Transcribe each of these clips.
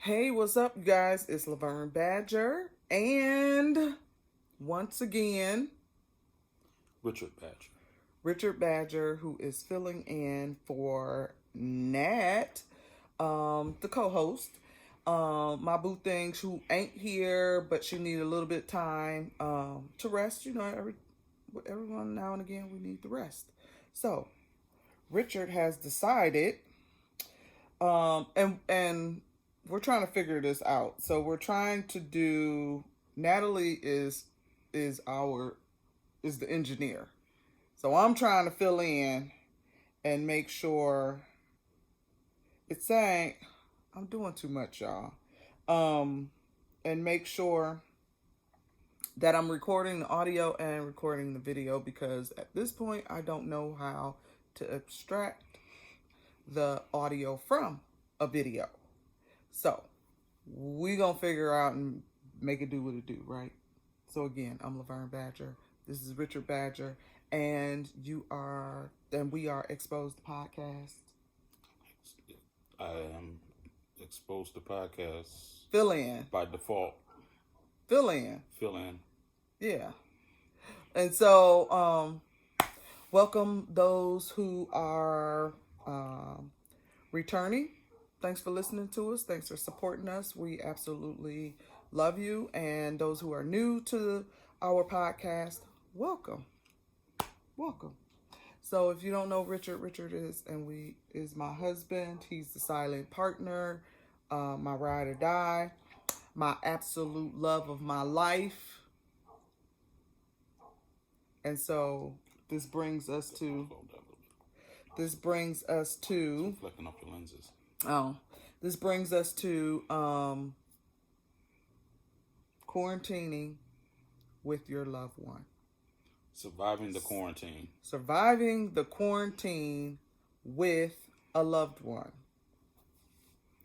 Hey, what's up, you guys? It's Laverne Badger, and once again, Richard Badger. Richard Badger, who is filling in for Nat, the co-host. My boo things who ain't here, but she need a little bit of time to rest. Everyone now and again we need to rest. So Richard has decided, and we're trying to figure this out. So we're trying to do. Natalie is our is the engineer. So I'm trying to fill in and make sure it's saying I'm doing too much, y'all. And make sure that I'm recording the audio and recording the video because at this point I don't know how to extract the audio from a video. So we gonna figure out and make it do what it do, right? So again, I'm Laverne Badger. This is Richard Badger, and we are Exposed Podcast. I am exposed to podcasts Fill in. by default. Fill in. Fill in. Yeah. And so, welcome those who are returning. Thanks for listening to us. Thanks for supporting us. We absolutely love you. And those who are new to our podcast, welcome. Welcome. So if you don't know Richard is my husband. He's the silent partner, my ride or die, my absolute love of my life. And so this brings us to Flecking up your lenses. This brings us to quarantining with your loved one. Surviving the quarantine. Surviving the quarantine with a loved one.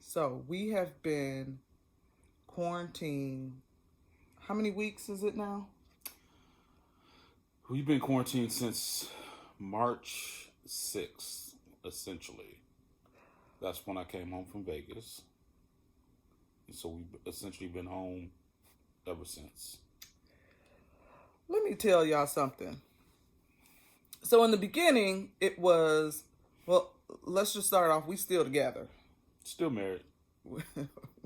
So we have been quarantined. How many weeks is it now? We've been quarantined since March 6th, essentially. That's when I came home from Vegas. And so we've essentially been home ever since. Let me tell y'all something. So in the beginning, it was, well, let's just start off. We still together. Still married.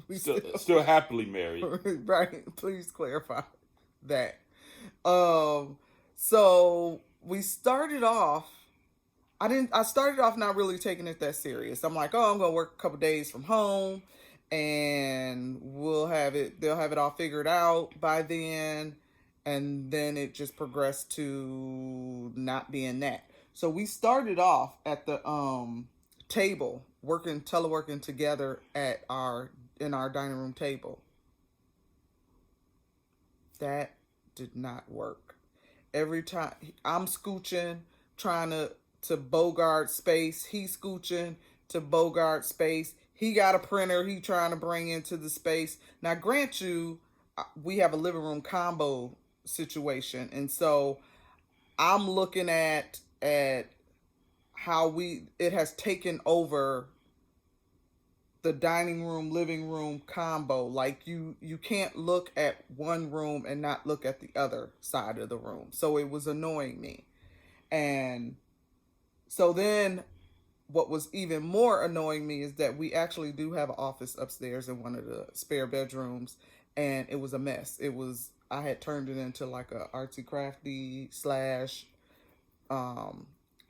we still happily married. Right. Please clarify that. So we started off. I started off not really taking it that serious. I'm like, I'm gonna work a couple days from home, and they'll have it all figured out by then. And then it just progressed to not being that. So we started off at the table, teleworking together in our dining room table. That did not work. Every time I'm scooching, trying to bogart space, he's scooching to bogart space. He got a printer he trying to bring into the space. Now, grant you, we have a living room combo situation, and so I'm looking at how it has taken over the dining room living room combo. Like you can't look at one room and not look at the other side of the room. So it was annoying me. And so then what was even more annoying me is that we actually do have an office upstairs in one of the spare bedrooms, and it was a mess. I had turned it into like a artsy crafty /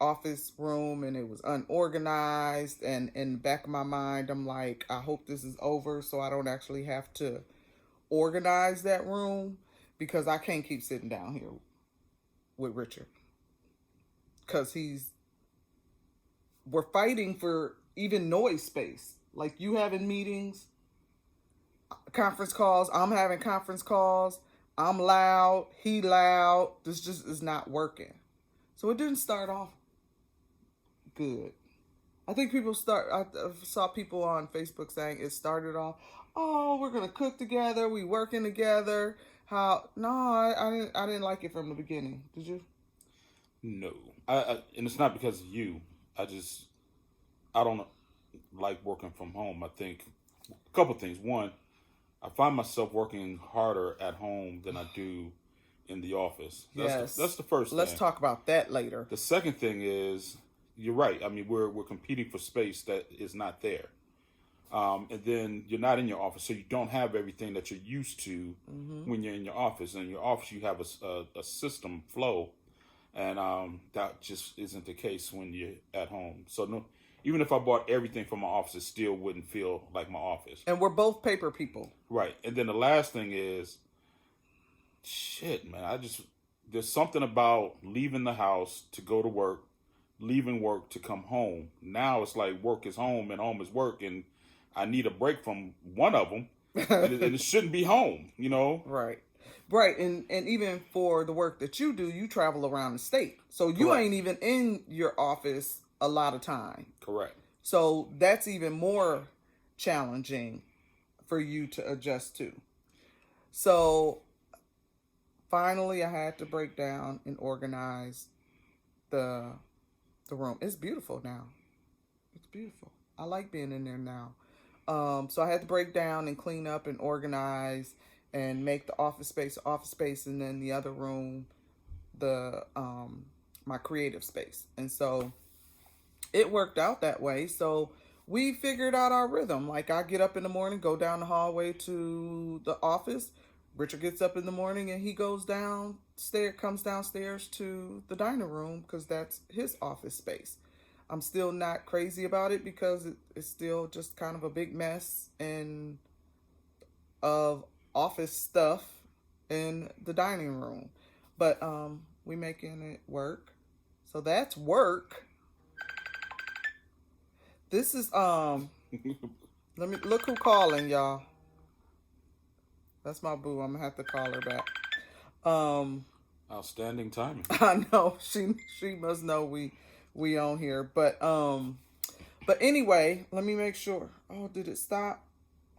office room, and it was unorganized. And in the back of my mind, I'm like, I hope this is over so I don't actually have to organize that room, because I can't keep sitting down here with Richard, because we're fighting for even noise space. Like, you having meetings, conference calls, I'm having conference calls, I'm loud, he loud. This just is not working. So it didn't start off good. I think I saw people on Facebook saying it started off, we're gonna cook together, we working together. No, I didn't like it from the beginning. Did you? No, and it's not because of you. I don't like working from home. I think A couple things. One, I find myself working harder at home than I do in the office. That's Yes. the first Let's thing. talk about that later. The second thing is, you're right. I mean, we're competing for space that is not there. And then you're not in your office, so you don't have everything that you're used to when you're in your office. In your office, you have a system flow, and that just isn't the case when you're at home. So no, even if I bought everything from my office, it still wouldn't feel like my office. And we're both paper people. Right. And then the last thing is, shit, man. There's something about leaving the house to go to work, leaving work to come home. Now it's like work is home and home is work, and I need a break from one of them, and it shouldn't be home, you know? Right. Right. And even for the work that you do, you travel around the state. So you Correct. ain't even in your office a lot of time. Correct. So that's even more challenging for you to adjust to. So finally I had to break down and organize the room. It's beautiful now. It's beautiful. I like being in there now. So I had to break down and clean up and organize and make the office space, and then the other room, the my creative space. And so it worked out that way. So we figured out our rhythm. Like, I get up in the morning, go down the hallway to the office. Richard gets up in the morning and he goes comes downstairs to the dining room because that's his office space. I'm still not crazy about it because it's still just kind of a big mess of office stuff in the dining room. But we making it work. So that's work. This is let me look who calling, y'all. That's my boo. I'm gonna have to call her back. Outstanding timing. I know she must know we on here, but anyway, let me make sure. Oh, did it stop?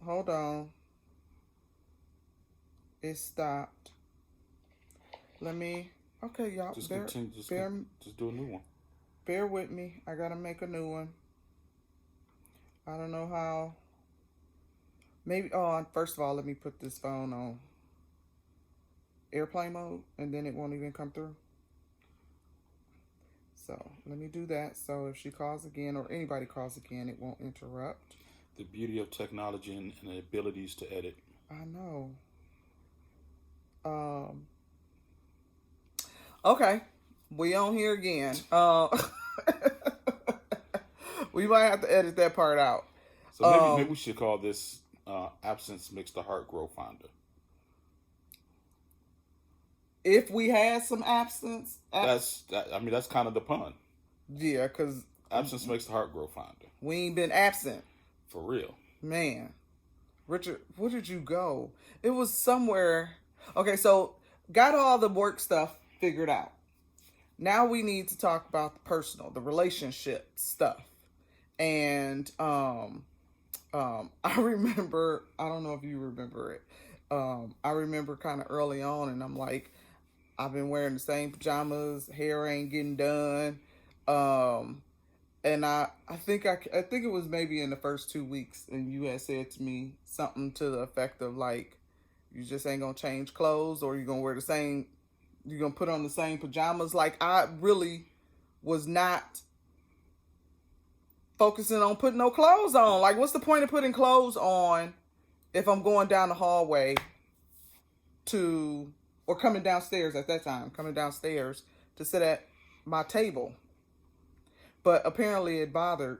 Hold on. It stopped. Okay, y'all. Just continue. Just do a new one. Bear with me. I gotta make a new one. I don't know how. Maybe, first of all, let me put this phone on airplane mode, and then it won't even come through. So let me do that. So if she calls again, or anybody calls again, it won't interrupt. The beauty of technology and the abilities to edit. I know. Okay, we on here again. We might have to edit that part out. So maybe we should call this "Absence Makes the Heart Grow Fonder." If we had some absence, That's kind of the pun. Yeah, because absence makes the heart grow fonder. We ain't been absent. For real. Man. Richard, where did you go? It was somewhere. Okay, so got all the work stuff figured out. Now we need to talk about the personal, the relationship stuff. And I remember, I don't know if you remember it. I remember kind of early on, and I'm like, I've been wearing the same pajamas, hair ain't getting done. And I think it was maybe in the first 2 weeks, and you had said to me something to the effect of like, you just ain't gonna change clothes, or you're gonna you're gonna put on the same pajamas. Like, I really was not focusing on putting no clothes on. Like, what's the point of putting clothes on if I'm going down the hallway or coming downstairs to sit at my table? But apparently it bothered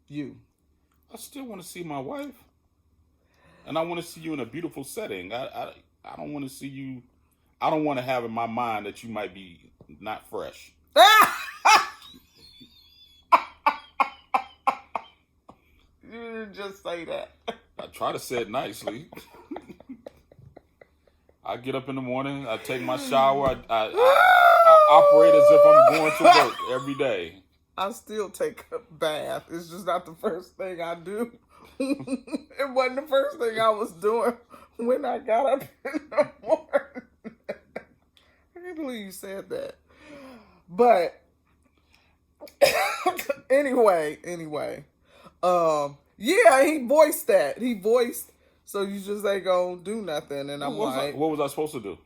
you. I still want to see my wife. And I want to see you in a beautiful setting. I don't want to see you. I don't want to have in my mind that you might be not fresh. You didn't just say that. I try to say it nicely. I get up in the morning. I take my shower. I operate as if I'm going to work every day. I still take a bath. It's just not the first thing I do. It wasn't the first thing I was doing when I got up in the morning. I can't believe you said that. But anyway, Yeah, he voiced that. He voiced, so you just ain't gonna do nothing. And I'm like, What was I supposed to do?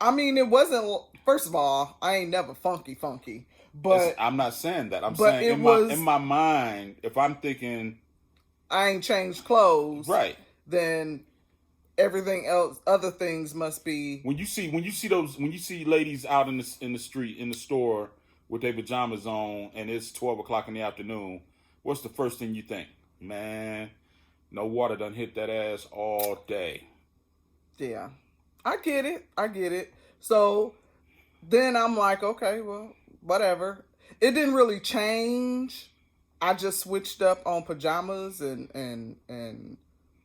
I mean, it wasn't. First of all, I ain't never funky, but I'm not saying that. I'm but saying it in was. my mind, if I'm thinking I ain't changed clothes, right, then everything else, other things must be. when you see ladies out in the street in the store with their pajamas on and it's 12 o'clock in the afternoon, what's the first thing you think? Man, no water done hit that ass all day. Yeah, I get it. I get it. So then I'm like, okay, well, whatever. It didn't really change. I just switched up on pajamas and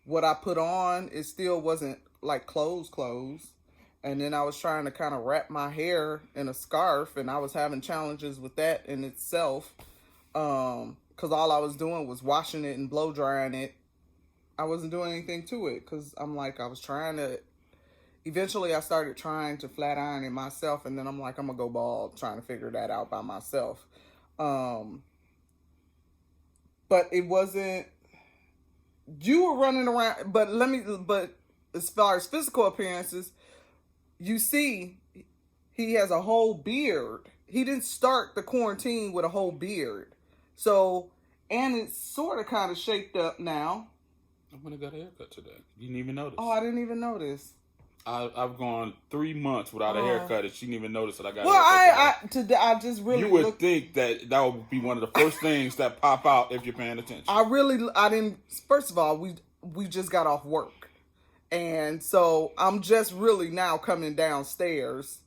what I put on. It still wasn't like clothes. And then I was trying to kind of wrap my hair in a scarf, and I was having challenges with that in itself. Because all I was doing was washing it and blow drying it. I wasn't doing anything to it because I'm like, I was trying to. Eventually, I started trying to flat iron it myself, and then I'm like, I'm gonna go bald, trying to figure that out by myself. Um, but it wasn't. You were running around, but as far as physical appearances, you see, he has a whole beard. He didn't start the quarantine with a whole beard, so and it's sort of kind of shaped up now. I'm gonna got a haircut today. You didn't even notice. Oh, I didn't even notice. I've gone 3 months without a haircut, and she didn't even notice that I got well, a haircut today I just really. You would think that would be one of the first things that pop out if you're paying attention. I didn't. First of all, we just got off work, and so I'm just really now coming downstairs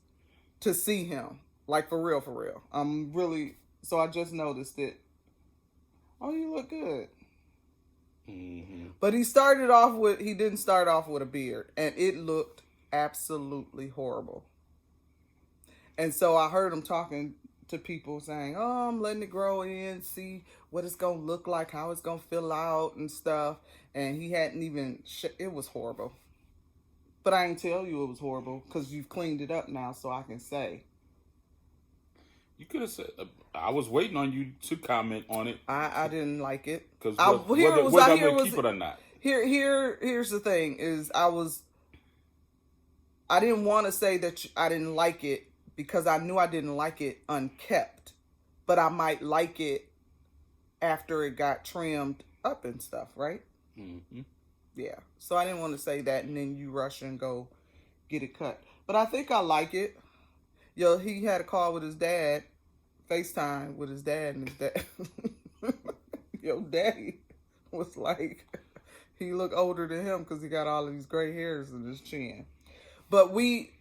to see him, like for real. I'm really. So I just noticed it. Oh, you look good. Mm-hmm. But he started off with. He didn't start off with a beard, and it looked absolutely horrible. And so I heard him talking to people saying, "Oh, I'm letting it grow in, see what it's gonna look like, how it's gonna fill out and stuff." And he hadn't even. It was horrible. But I ain't tell you it was horrible because you've cleaned it up now, so I can say. You could have said. I was waiting on you to comment on it. I didn't like it. Because whether I'm going to keep it or not. Here's the thing: is I didn't want to say that I didn't like it because I knew I didn't like it unkept, but I might like it after it got trimmed up and stuff, right? Mm-hmm. Yeah. So I didn't want to say that, and then you rush and go get it cut. But I think I like it. Yo, he had a call with his dad, FaceTime with his dad, and his dad. Yo, daddy was like, he looked older than him because he got all of these gray hairs in his chin. But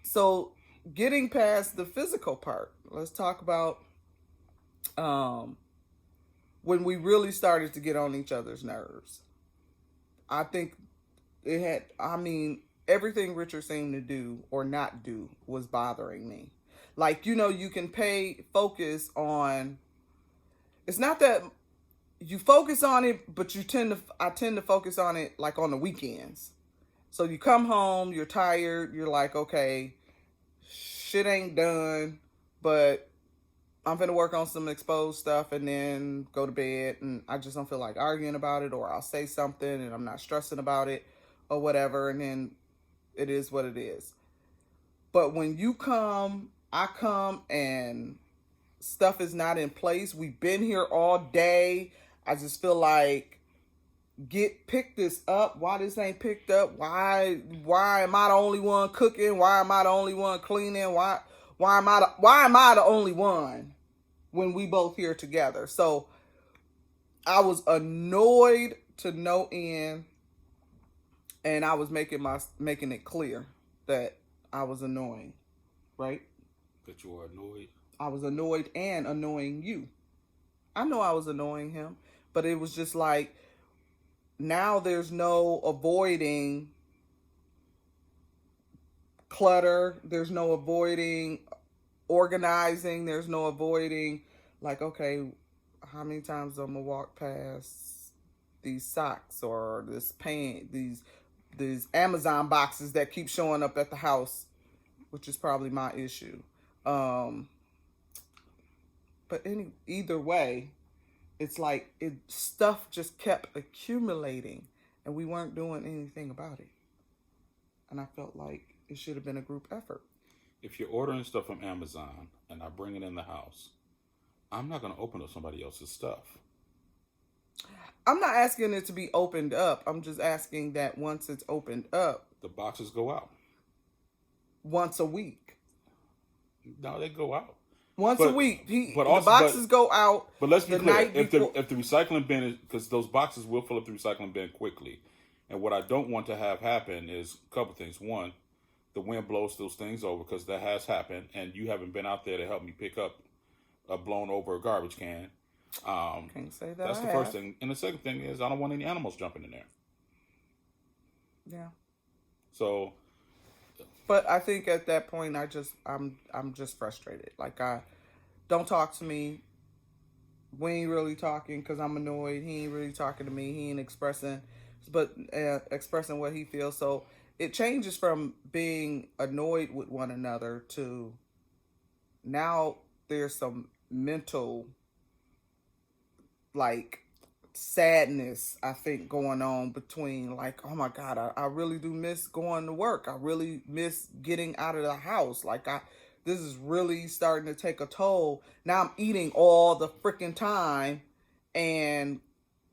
so getting past the physical part, let's talk about when we really started to get on each other's nerves. I think everything Richard seemed to do or not do was bothering me. Like, you can focus on, it's not that you focus on it, but I tend to focus on it like on the weekends. So you come home, you're tired, you're like, okay, shit ain't done, but I'm gonna work on some exposed stuff and then go to bed, and I just don't feel like arguing about it, or I'll say something and I'm not stressing about it or whatever, and then it is what it is. But when I come and stuff is not in place, we've been here all day, I just feel like, pick this up. Why this ain't picked up? Why am I the only one cooking? Why am I the only one cleaning? Why am I the only one when we both here together? So I was annoyed to no end, and I was making it clear that I was annoying, right? That you were annoyed. I was annoyed and annoying you. I know I was annoying him, but it was just like, now there's no avoiding clutter. There's no avoiding organizing. There's no avoiding, like, okay, how many times I'm going to walk past these socks or this paint, these Amazon boxes that keep showing up at the house, which is probably my issue. But either way, it's like stuff just kept accumulating and we weren't doing anything about it. And I felt like it should have been a group effort. If you're ordering stuff from Amazon and I bring it in the house, I'm not going to open up somebody else's stuff. I'm not asking it to be opened up. I'm just asking that once it's opened up, the boxes go out once a week. No, they go out once a week. The also, boxes go out. But let's be clear: if the recycling bin is, because those boxes will fill up the recycling bin quickly, and what I don't want to have happen is a couple things. One, the wind blows those things over, because that has happened, and you haven't been out there to help me pick up a blown over garbage can. Can't say that. That's the first thing, and the second thing is I don't want any animals jumping in there. Yeah. So. But I think at that point, I'm just frustrated. Like, don't talk to me. We ain't really talking because I'm annoyed. He ain't really talking to me. He ain't expressing what he feels. So it changes from being annoyed with one another to now there's some mental, like, sadness, I think, going on between, like, oh my God, I really do miss going to work. I really miss getting out of the house. Like, this is really starting to take a toll. Now I'm eating all the freaking time and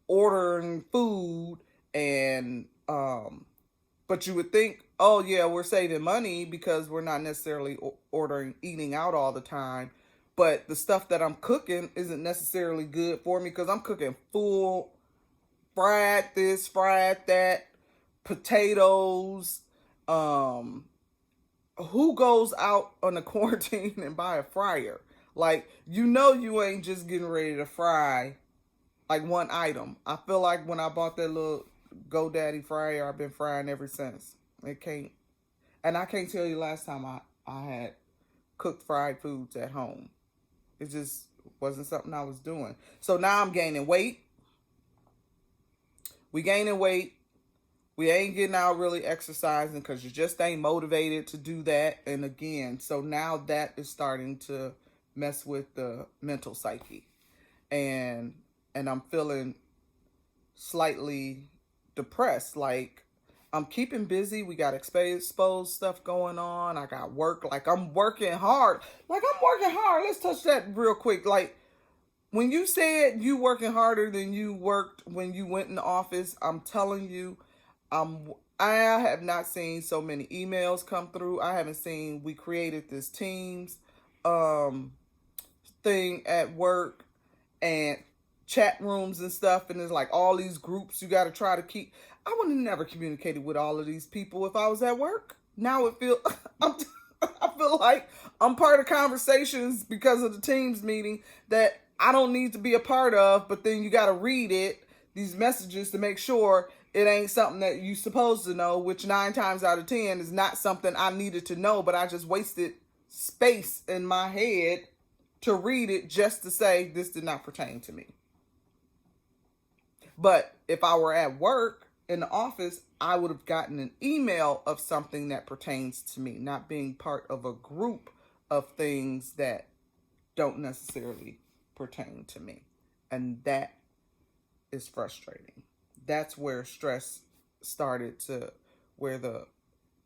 ordering food and, but you would think, oh yeah, we're saving money because we're not necessarily eating out all the time. But the stuff that I'm cooking isn't necessarily good for me because I'm cooking full, fried this, fried that, potatoes. Who goes out on the quarantine and buy a fryer? Like, you ain't just getting ready to fry like one item. I feel like when I bought that little GoDaddy fryer, I've been frying ever since. I can't tell you last time I had cooked fried foods at home. It just wasn't something I was doing. So now I'm gaining weight. We gaining weight. We ain't getting out really exercising because you just ain't motivated to do that. And again, so now that is starting to mess with the mental psyche. And I'm feeling slightly depressed. Like, I'm keeping busy. We got exposed stuff going on. I got work. Like, I'm working hard. Let's touch that real quick. Like, when you said you working harder than you worked when you went in the office, I'm telling you, I have not seen so many emails come through. I haven't seen, we created this Teams thing at work and chat rooms and stuff, and there's like all these groups you got to try to keep. I would have never communicated with all of these people if I was at work. Now I feel like I'm part of conversations because of the Teams meeting that I don't need to be a part of, but then you got to read these messages to make sure it ain't something that you supposed to know, which 9 times out of 10 is not something I needed to know, but I just wasted space in my head to read it just to say this did not pertain to me. But if I were at work in the office, I would have gotten an email of something that pertains to me, not being part of a group of things that don't necessarily pertain to me. And that is frustrating. That's where stress started to, where the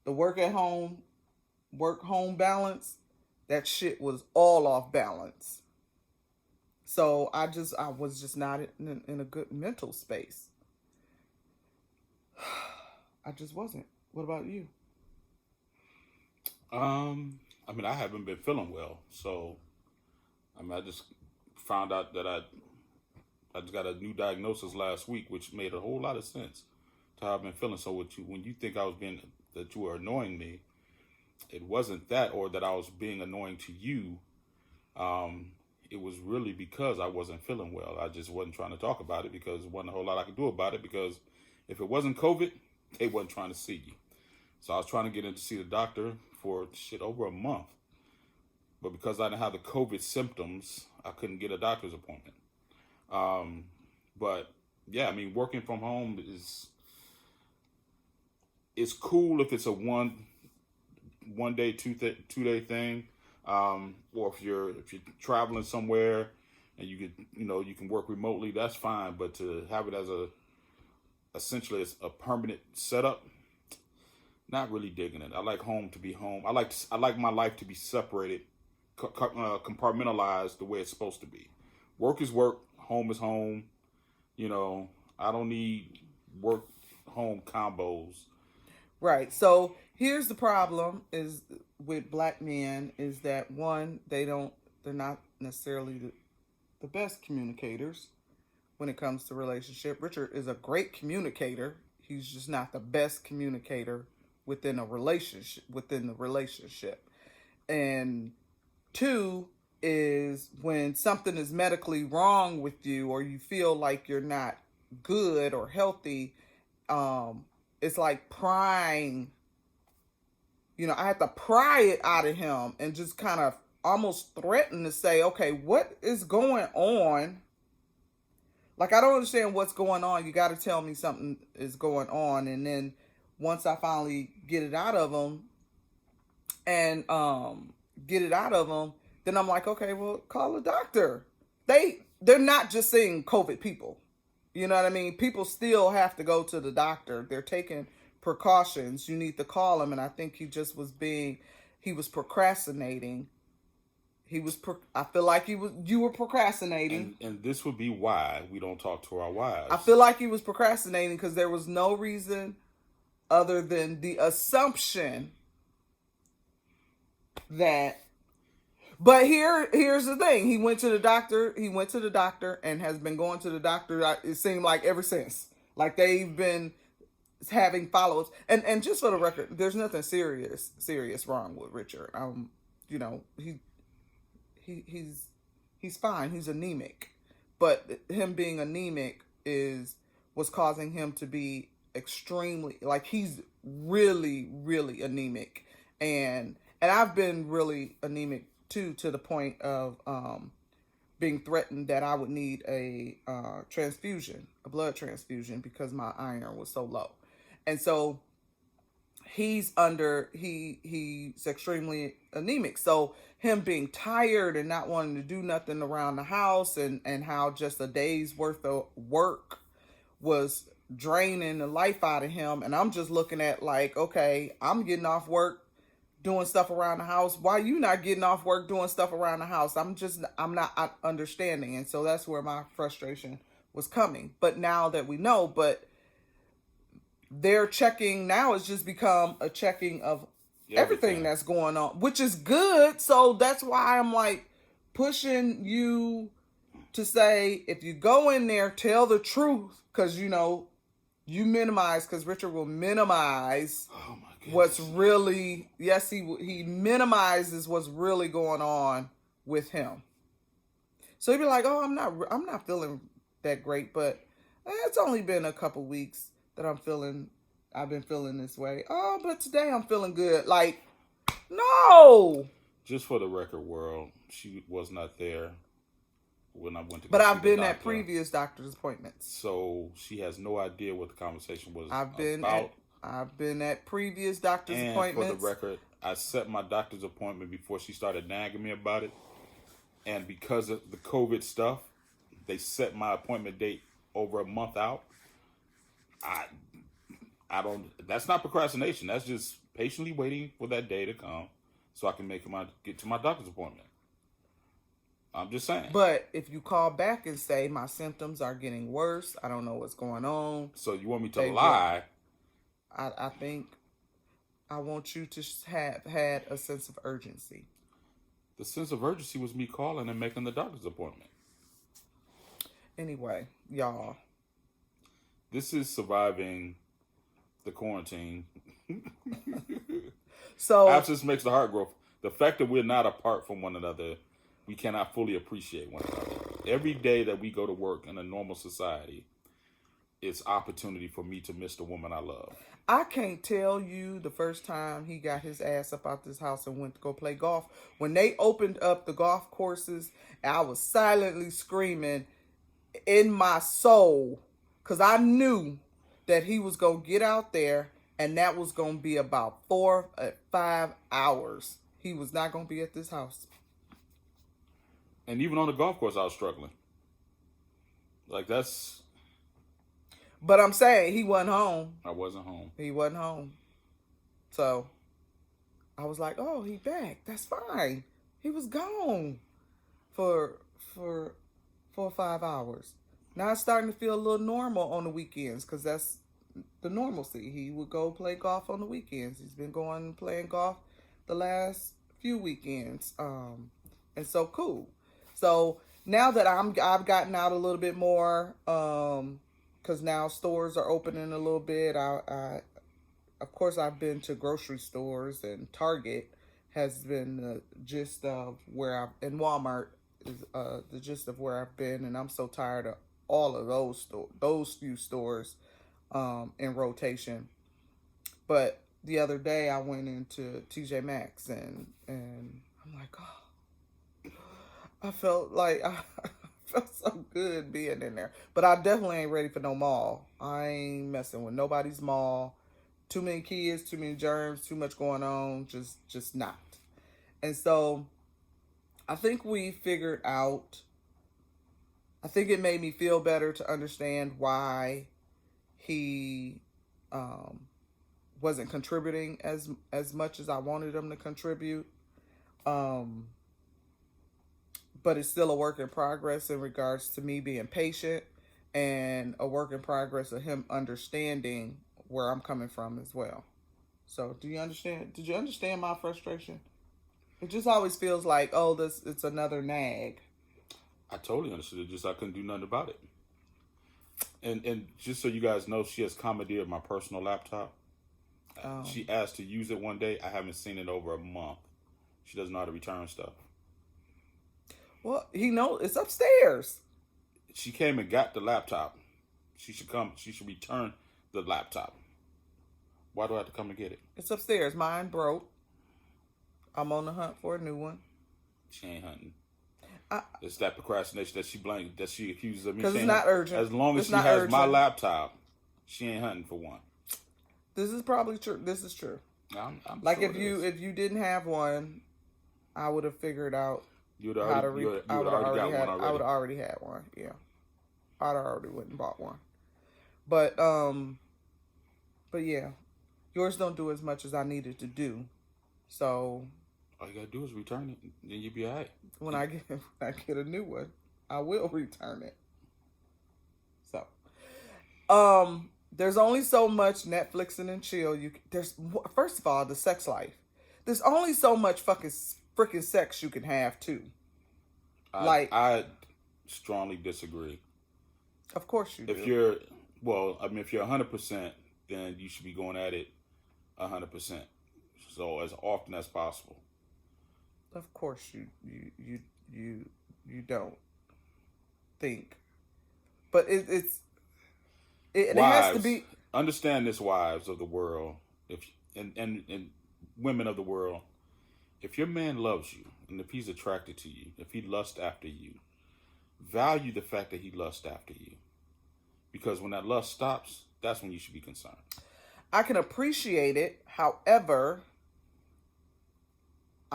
work home balance, that shit was all off balance. So I was just not in a good mental space. I just wasn't. What about you? I mean, I haven't been feeling well, so I just found out that I just got a new diagnosis last week, which made a whole lot of sense to how I've been feeling. So when you think that you were annoying me, it wasn't that, or that I was being annoying to you. It was really because I wasn't feeling well. I just wasn't trying to talk about it because there wasn't a whole lot I could do about it, because if it wasn't COVID, they wasn't trying to see you. So I was trying to get in to see the doctor for over a month. But because I didn't have the COVID symptoms, I couldn't get a doctor's appointment. But yeah, I mean, working from home is cool if it's a one day, 2 day thing. Or if you're traveling somewhere, and you can, you can work remotely, that's fine. But to have it as essentially as a permanent setup, not really digging it. I like home to be home. I like my life to be separated, compartmentalized the way it's supposed to be. Work is work, home is home. I don't need work home combos. Right. So here's the problem is with black men is that one, they're not necessarily the best communicators when it comes to relationship. Richard is a great communicator. He's just not the best communicator within a relationship, within the relationship. And two is when something is medically wrong with you or you feel like you're not good or healthy, it's like prying, I have to pry it out of him and just kind of almost threaten to say, okay, what is going on? Like, I don't understand what's going on. You got to tell me something is going on. And then once I finally get it out of him and then I'm like, okay, well, call a doctor. They're not just saying COVID people. You know what I mean? People still have to go to the doctor. They're taking precautions. You need to call him. And I think he was procrastinating. I feel like you were procrastinating. And this would be why we don't talk to our wives. I feel like he was procrastinating because there was no reason other than the assumption that. But here's the thing. He went to the doctor and has been going to the doctor, it seemed like, ever since. Like, they've been having follow-ups. And just for the record, there's nothing serious wrong with Richard. He's fine. He's anemic. But him being anemic was causing him to be extremely, like, he's really, really anemic. And I've been really anemic to the point of being threatened that I would need a blood transfusion, because my iron was so low. And so he's extremely anemic. So him being tired and not wanting to do nothing around the house, and how just a day's worth of work was draining the life out of him. And I'm just looking at like, okay, I'm getting off work doing stuff around the house. Why you not getting off work doing stuff around the house? I'm not understanding. And so that's where my frustration was coming. But now that we know, but their checking now has just become a checking of everything that's going on, which is good. So that's why I'm like pushing you to say, if you go in there, tell the truth. Cause you minimize, cause Richard will minimize what's really, he minimizes what's really going on with him. So he'd be like, oh, I'm not feeling that great, but it's only been a couple weeks that I've been feeling this way. Oh, but today I'm feeling good. Like, no. Just for the record, world, she was not there when I went to. But I've been at previous doctor's appointments, so she has no idea what the conversation was about. I've been at previous doctor's appointments. For the record, I set my doctor's appointment before she started nagging me about it. And because of the COVID stuff, they set my appointment date over a month out. I don't. That's not procrastination. That's just patiently waiting for that day to come so I can get to my doctor's appointment. I'm just saying. But if you call back and say my symptoms are getting worse, I don't know what's going on. So you want me to lie? I think I want you to have had a sense of urgency. The sense of urgency was me calling and making the doctor's appointment. Anyway, y'all. This is surviving the quarantine. So absence makes the heart grow. The fact that we're not apart from one another, we cannot fully appreciate one another. Every day that we go to work in a normal society, it's opportunity for me to miss the woman I love. I can't tell you the first time he got his ass up out this house and went to go play golf. When they opened up the golf courses, I was silently screaming in my soul, because I knew that he was going to get out there, and that was going to be about 4 or 5 hours. He was not going to be at this house. And even on the golf course, I was struggling. Like that's, But I'm saying he wasn't home. I wasn't home. He wasn't home. So I was like, oh, he back. That's fine. He was gone for 4 or 5 hours. Now it's starting to feel a little normal on the weekends because that's the normalcy. He would go play golf on the weekends. He's been going and playing golf the last few weekends. And so cool. So now that I've gotten out a little bit more, because now stores are opening a little bit. I of course I've been to grocery stores, and Target has been the gist of where and Walmart is the gist of where I've been, and I'm so tired of all of those few stores in rotation. But the other day I went into TJ Maxx and I'm like, oh, I felt like I felt so good being in there. But I definitely ain't ready for no mall. I ain't messing with nobody's mall. Too many kids, too many germs, too much going on. Just not. And so I think we figured out, I think it made me feel better to understand why he wasn't contributing as much as I wanted him to contribute. But it's still a work in progress in regards to me being patient, and a work in progress of him understanding where I'm coming from as well. So do you understand? Did you understand my frustration? It just always feels like, oh, it's another nag. I totally understood it. Just I couldn't do nothing about it. And just so you guys know, she has commandeered my personal laptop. She asked to use it one day. I haven't seen it over a month. She doesn't know how to return stuff. Well, he knows it's upstairs. She came and got the laptop. She should return the laptop. Why do I have to come and get it? It's upstairs. Mine broke. I'm on the hunt for a new one. She ain't hunting. It's that procrastination that she blamed, that she accuses of me. Because it's not urgent. As long as it's she has urgent. my laptop, she ain't hunting for one. This is probably true. This is true. I'm like sure if you didn't have one, I would have figured out I would have already had one. Yeah, I'd already went and bought one. But yeah, yours don't do as much as I needed to do. So all you gotta do is return it, then you'll be alright. When I get a new one, I will return it. So, there's only so much Netflixing and chill. There's first of all the sex life. There's only so much freaking sex you can have too. I strongly disagree. Of course you do. If you're 100%, then you should be going at it 100%. So as often as possible. Of course you don't think, but it has to be. Understand this, wives of the world, and women of the world. If your man loves you, and if he's attracted to you, if he lusts after you, value the fact that he lusts after you, because when that lust stops, that's when you should be concerned. I can appreciate it, however,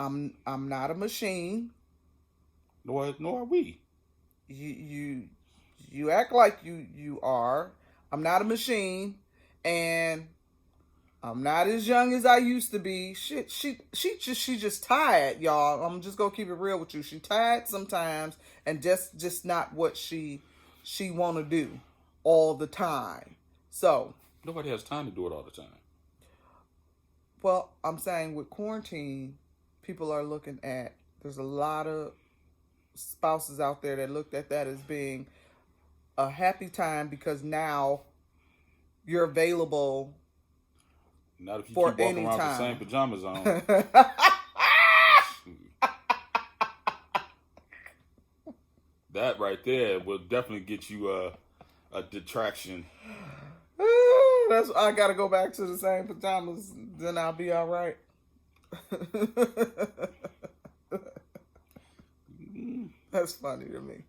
I'm not a machine. Nor are we. You act like you are. I'm not a machine, and I'm not as young as I used to be. Shit, she just tired, y'all. I'm just gonna keep it real with you. She tired sometimes, and just not what she want to do all the time. So nobody has time to do it all the time. Well, I'm saying with quarantine, people are looking at. There's a lot of spouses out there that looked at that as being a happy time because now you're available. Not if you keep walking around with the same pajamas on. That right there will definitely get you a detraction. I gotta go back to the same pajamas, then I'll be all right. That's funny to me.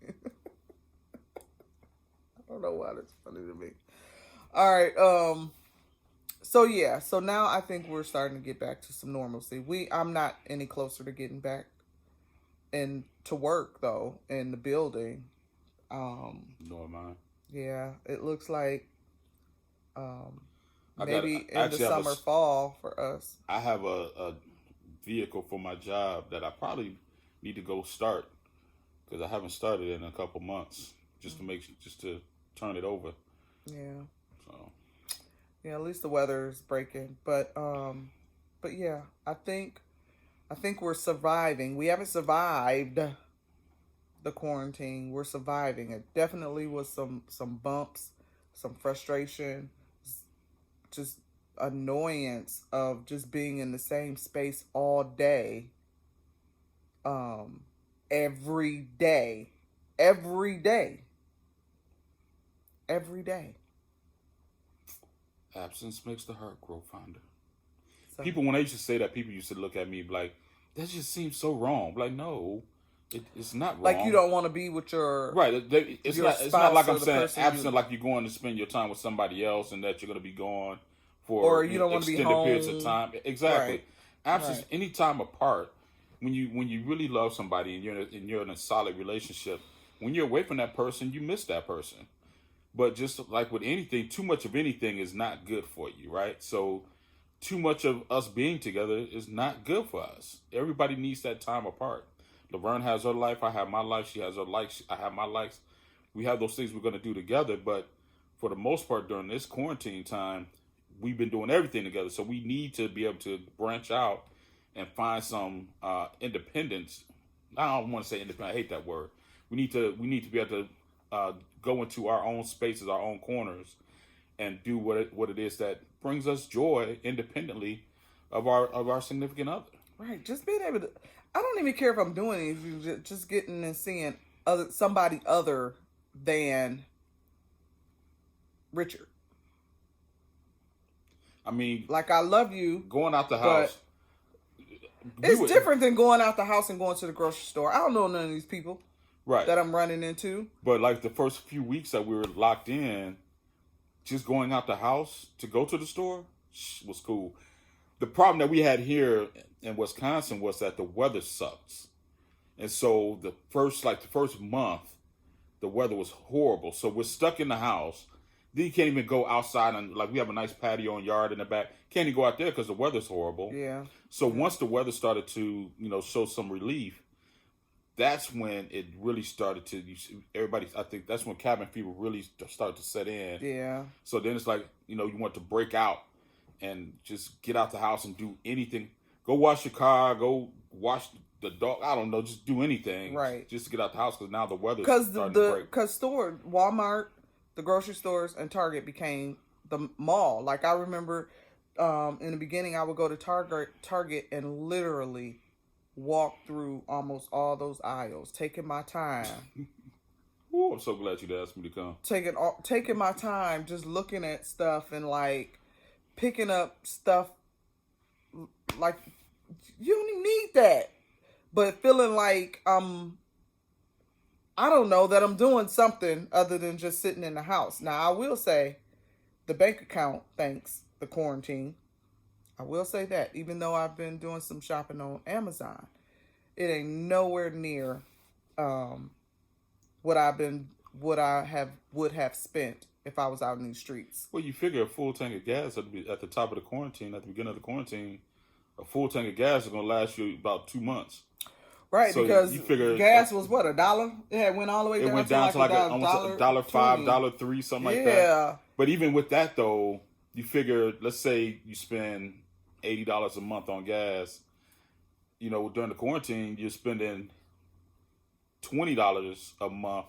I don't know why that's funny to me. All right. So yeah. So now I think we're starting to get back to some normalcy. I'm not any closer to getting back in to work though in the building. Nor mine. Yeah, it looks like um, maybe I in the actually have summer, fall for us. I have a vehicle for my job that I probably need to go start because I haven't started in a couple months just to turn it over. Yeah, So yeah. At least the weather is breaking, but yeah, I think we're surviving. We haven't survived the quarantine. We're surviving. It definitely was some bumps, some frustration, just annoyance of just being in the same space all day, um every day, every day, every day. absence makes the heart grow fonder. So People, when they used to say that, people used to look at me like, that just seems so wrong. Like, no, it's not like you wrong. don't want to be with your Right. It's your not. It's not spouse like or I'm the saying person absent, you, like you're going to spend your time with somebody else, and that you're going to be gone for or you don't want to be extended periods of home. time. Exactly. Right, Absence right, any time apart. When you really love somebody and you're in a solid relationship, when you're away from that person, you miss that person. But just like with anything, too much of anything is not good for you, right? So too much of us being together is not good for us. Everybody needs that time apart. Laverne has her life. I have my life. She has her likes. I have my likes. We have those things we're going to do together. But for the most part, during this quarantine time, we've been doing everything together. So we need to be able to branch out and find some independence. I don't want to say independent. I hate that word. We need to be able to go into our own spaces, our own corners, and do what it is that brings us joy independently of our significant other. right. Just being able to. I don't even care if I'm doing anything. Just getting and seeing somebody other than Richard. I mean, Like I love you, going out the but house. it's different than going out the house and going to the grocery store. I don't know none of these people Right. that I'm running into. But like the first few weeks that we were locked in, just going out the house to go to the store was cool. The problem that we had here in Wisconsin was that the weather sucks. And so the first month, the weather was horrible. So we're stuck in the house. Then you can't even go outside and like we have a nice patio and yard in the back. Can't even go out there because the weather's horrible. Yeah. So once the weather started to, show some relief, that's when it really started to everybody. I think that's when cabin fever really started to set in. Yeah. So then it's like you want to break out and just get out the house and do anything. Go wash your car. Go wash the dog. I don't know. Just do anything. Right. Just to get out the house because now the weather's Because starting to break. because Walmart, the grocery stores, and Target became the mall. Like I remember, in the beginning, I would go to Target and literally walk through almost all those aisles, taking my time. Ooh, I'm so glad you asked me to come. Taking my time, just looking at stuff and like picking up stuff. Like you don't even need that, but feeling like I don't know that I'm doing something other than just sitting in the house. Now I will say, the bank account thanks the quarantine. I will say that, even though I've been doing some shopping on Amazon, it ain't nowhere near what I would have spent if I was out in these streets. Well, you figure a full tank of gas at the top of the quarantine, at the beginning of the quarantine, a full tank of gas is going to last you about 2 months. Right, So because you figure gas was what, $1? It had went all the way down. It went down to like almost $1.05, $1.20. $1.03, something like that. Yeah. But even with that though, you figure, let's say you spend $80 a month on gas. During the quarantine, you're spending $20 a month,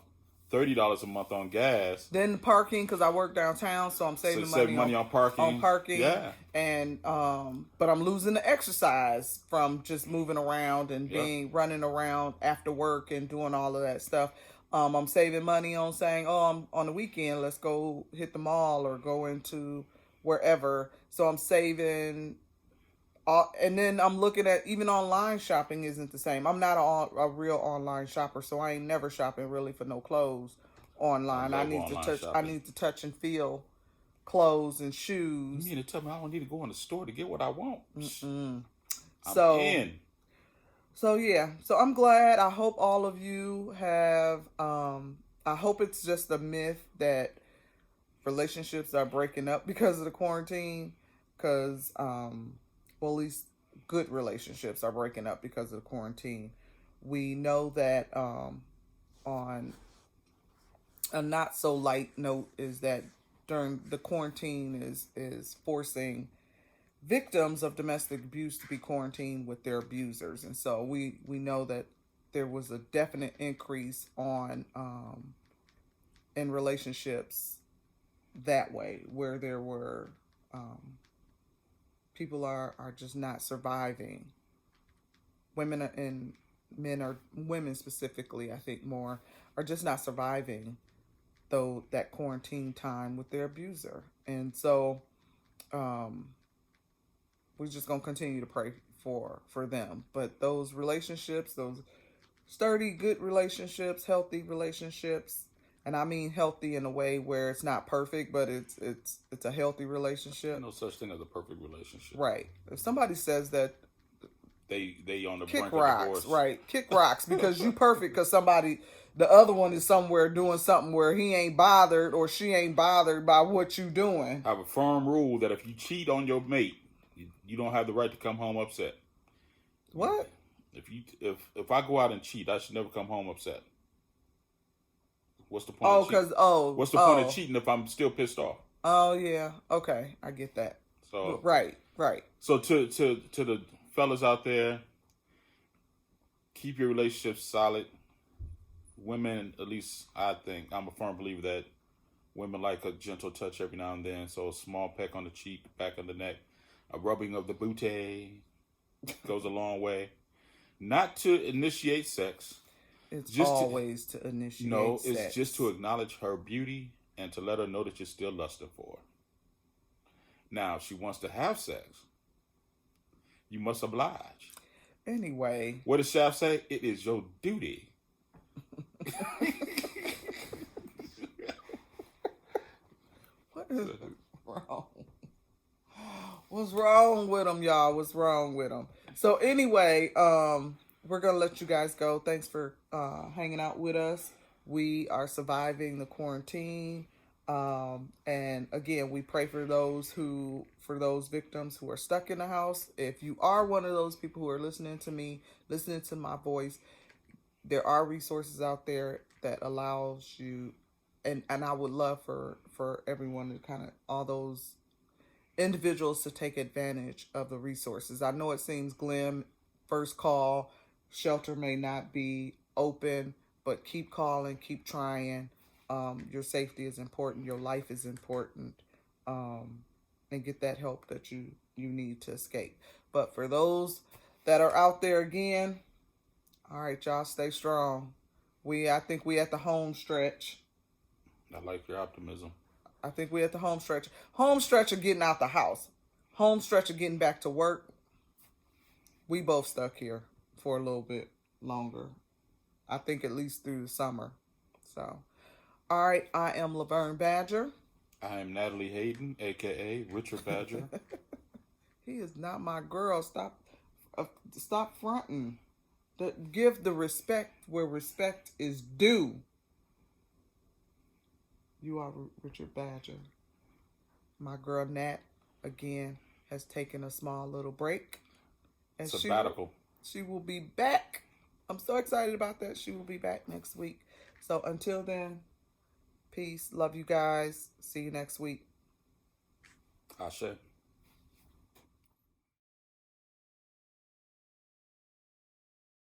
$30 a month on gas. Then parking, because I work downtown, so I'm saving money on parking. On parking, yeah. And but I'm losing the exercise from just moving around and running around after work and doing all of that stuff. I'm saving money on saying, I'm on the weekend, let's go hit the mall or go into wherever. So I'm saving. And then I'm looking at even online shopping isn't the same. I'm not a real online shopper, so I ain't never shopping really for no clothes online. I need to touch. Shopping. I need to touch and feel clothes and shoes. You mean to tell me I don't need to go in the store to get what I want? I'm in. So yeah, so I'm glad. I hope all of you have. I hope it's just a myth that relationships are breaking up because of the quarantine. Because well, at least good relationships are breaking up because of the quarantine. We know that on a not so light note is that during the quarantine is forcing victims of domestic abuse to be quarantined with their abusers, and so we know that there was a definite increase on in relationships that way, where there were people are just not surviving. Women and men, are women specifically, I think more, are just not surviving though that quarantine time with their abuser, and so um, we're just gonna continue to pray for them. But those relationships, those sturdy, good relationships, healthy relationships, and I mean healthy in a way where it's not perfect, but it's a healthy relationship. No such thing as a perfect relationship. Right. If somebody says that, They on the kick brink of rocks. divorce. Right. Kick rocks because you perfect because somebody, the other one is somewhere doing something where he ain't bothered or she ain't bothered by what you doing. I have a firm rule that if you cheat on your mate, you don't have the right to come home upset. What? If I go out and cheat, I should never come home upset. What's the point? Oh, of cheating? because What's the point of cheating if I'm still pissed off? Oh yeah. Okay, I get that. So right. So to the fellas out there, keep your relationships solid. Women, at least I think, I'm a firm believer that women like a gentle touch every now and then. So a small peck on the cheek, back of the neck, a rubbing of the booty goes a long way. Not to initiate sex. It's just always to initiate. No, sex. It's just to acknowledge her beauty and to let her know that you're still lusting for her. Now, if she wants to have sex, you must oblige. Anyway. What does Shaft say? It is your duty. What is wrong? What's wrong with them, y'all? What's wrong with them? So anyway, we're gonna let you guys go. Thanks for hanging out with us. We are surviving the quarantine, and again, we pray for those victims who are stuck in the house. If you are one of those people who are listening to me, listening to my voice, there are resources out there that allows you, and I would love for everyone to kind of, all those individuals to take advantage of the resources. I know it seems glim, first call, shelter may not be open, but keep calling, keep trying. Your safety is important. Your life is important. And get that help that you need to escape. But for those that are out there again, all right, y'all, stay strong. I think we at the home stretch. I like your optimism. I think we at the home stretch. Home stretch of getting out the house. Home stretch of getting back to work. We both stuck here for a little bit longer. I think at least through the summer. So, all right, I am Laverne Badger. I am Natalie Hayden, a.k.a. Richard Badger. He is not my girl. Stop fronting. Give the respect where respect is due. You are Richard Badger. My girl Nat, again, has taken a small little break. And sabbatical. She will be back. I'm so excited about that. She will be back next week. So until then, peace. Love you guys. See you next week. Ashe.